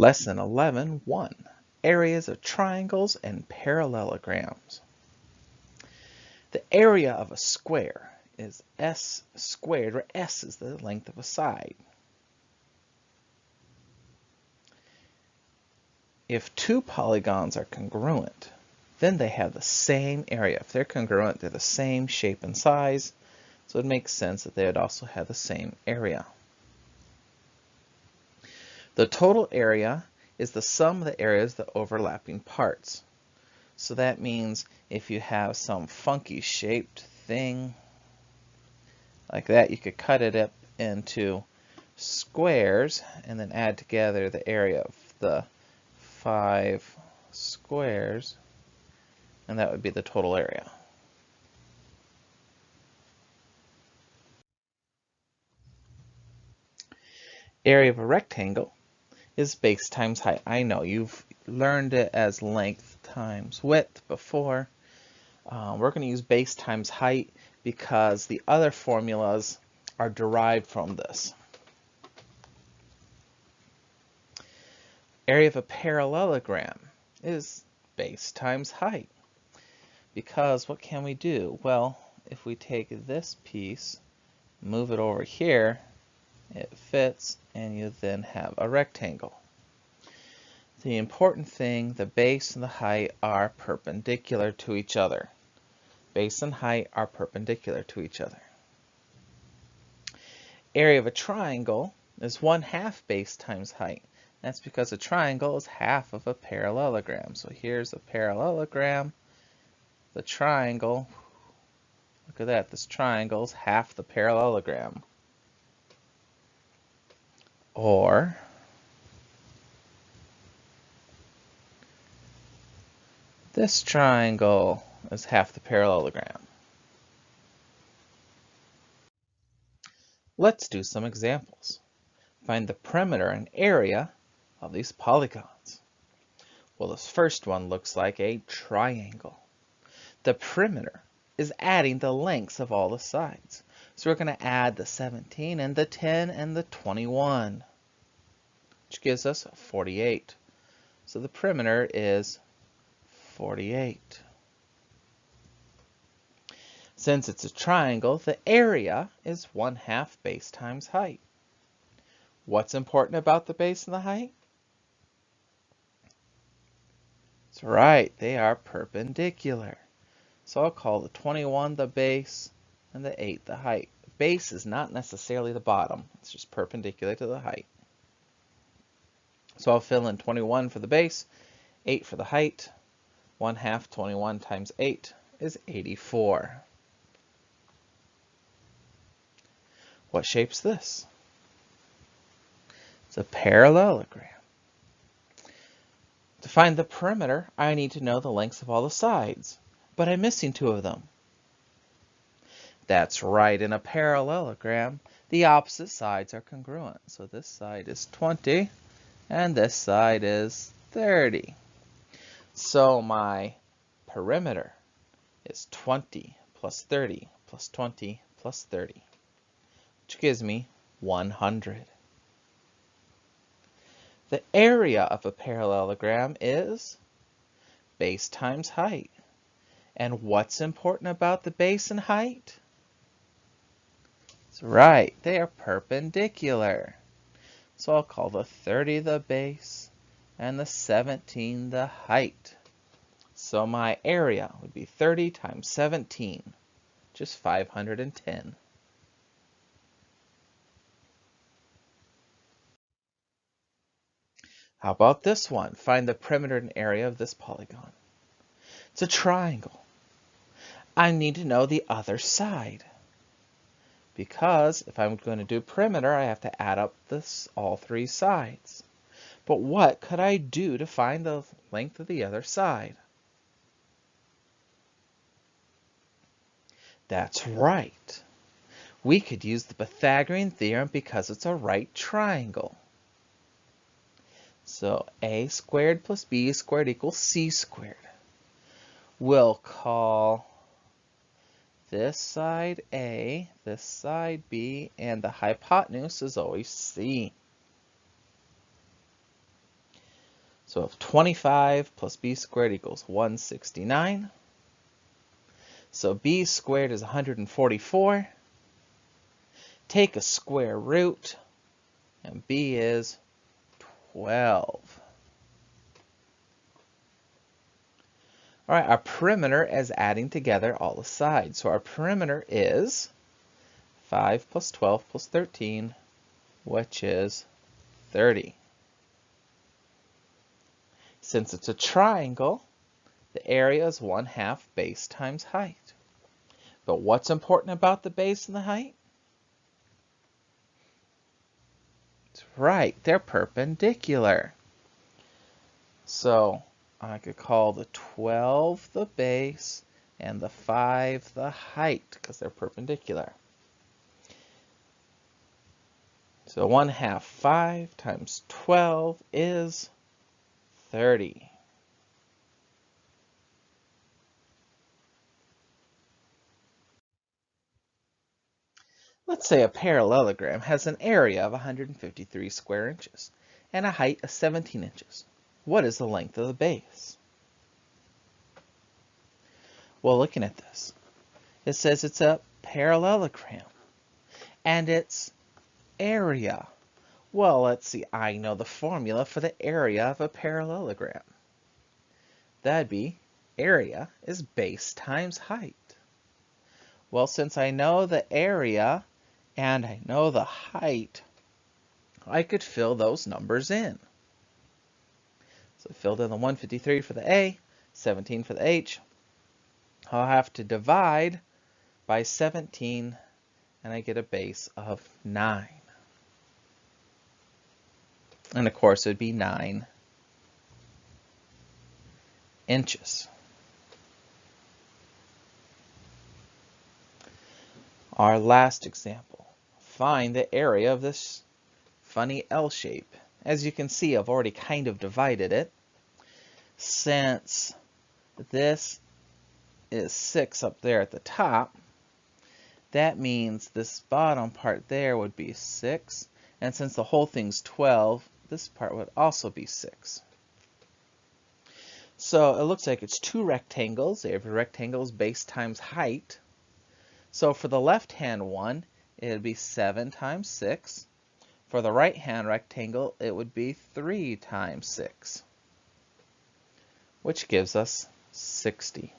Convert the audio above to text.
Lesson 11:1. Areas of triangles and parallelograms. The area of a square is s squared, where s is the length of a side. If two polygons are congruent, then they have the same area. If they're congruent, they're the same shape and size, so it makes sense that they would also have the same area. The total area is the sum of the areas of the overlapping parts. So that means if you have some funky shaped thing like that, you could cut it up into squares and then add together the area of the 5 squares, and that would be the total area. Area of a rectangle is base times height. I know you've learned it as length times width before. We're going to use base times height because the other formulas are derived from this. Area of a parallelogram is base times height, because what can we do? Well, if we take this piece, move it over here, it fits, and you then have a rectangle. The important thing, the base and the height are perpendicular to each other. Base and height are perpendicular to each other. Area of a triangle is 1/2 base times height. That's because a triangle is half of a parallelogram. So here's a parallelogram. The triangle, look at that, this triangle is half the parallelogram. Or this triangle is half the parallelogram. Let's do some examples. Find the perimeter and area of these polygons. Well, this first one looks like a triangle. The perimeter is adding the lengths of all the sides. So we're going to add the 17 and the 10 and the 21, which gives us 48. So the perimeter is 48. Since it's a triangle, the area is 1/2 base times height. What's important about the base and the height? That's right, they are perpendicular. So I'll call the 21 the base and the 8 the height. The base is not necessarily the bottom, it's just perpendicular to the height. So I'll fill in 21 for the base, 8 for the height. 1/2 21 times 8 is 84. What shape's this? It's a parallelogram. To find the perimeter, I need to know the lengths of all the sides, but I'm missing 2 of them. That's right, in a parallelogram, the opposite sides are congruent. So this side is 20, and this side is 30. So my perimeter is 20 plus 30 plus 20 plus 30, which gives me 100. The area of a parallelogram is base times height. And what's important about the base and height? That's right, they are perpendicular. So I'll call the 30 the base and the 17 the height. So my area would be 30 times 17, just 510. How about this one? Find the perimeter and area of this polygon. It's a triangle. I need to know the other side, because if I'm going to do perimeter, I have to add up all 3 sides. But what could I do to find the length of the other side? That's right. We could use the Pythagorean theorem because it's a right triangle. So a squared plus b squared equals c squared. We'll call this side a, this side b, and the hypotenuse is always c. So if 25 plus b squared equals 169, so b squared is 144. Take a square root, and b is 12. All right, our perimeter is adding together all the sides. So our perimeter is 5 plus 12 plus 13, which is 30. Since it's a triangle, the area is 1/2 base times height. But what's important about the base and the height? That's right, they're perpendicular. So I could call the 12 the base and the 5 the height because they're perpendicular. So 1/2 5 times 12 is 30. Let's say a parallelogram has an area of 153 square inches and a height of 17 inches. What is the length of the base? Well, looking at this, it says it's a parallelogram and its area. Well, let's see, I know the formula for the area of a parallelogram. That'd be area is base times height. Well, since I know the area and I know the height, I could fill those numbers in. So I filled in the 153 for the A, 17 for the H. I'll have to divide by 17 and I get a base of 9. And of course it would be 9 inches. Our last example. Find the area of this funny L shape. As you can see, I've already kind of divided it. Since this is 6 up there at the top, that means this bottom part there would be 6. And since the whole thing's 12, this part would also be 6. So it looks like it's two rectangles. Every rectangle is base times height. So for the left-hand one, it would be 7 times 6. For the right-hand rectangle, it would be 3 times 6, which gives us 60.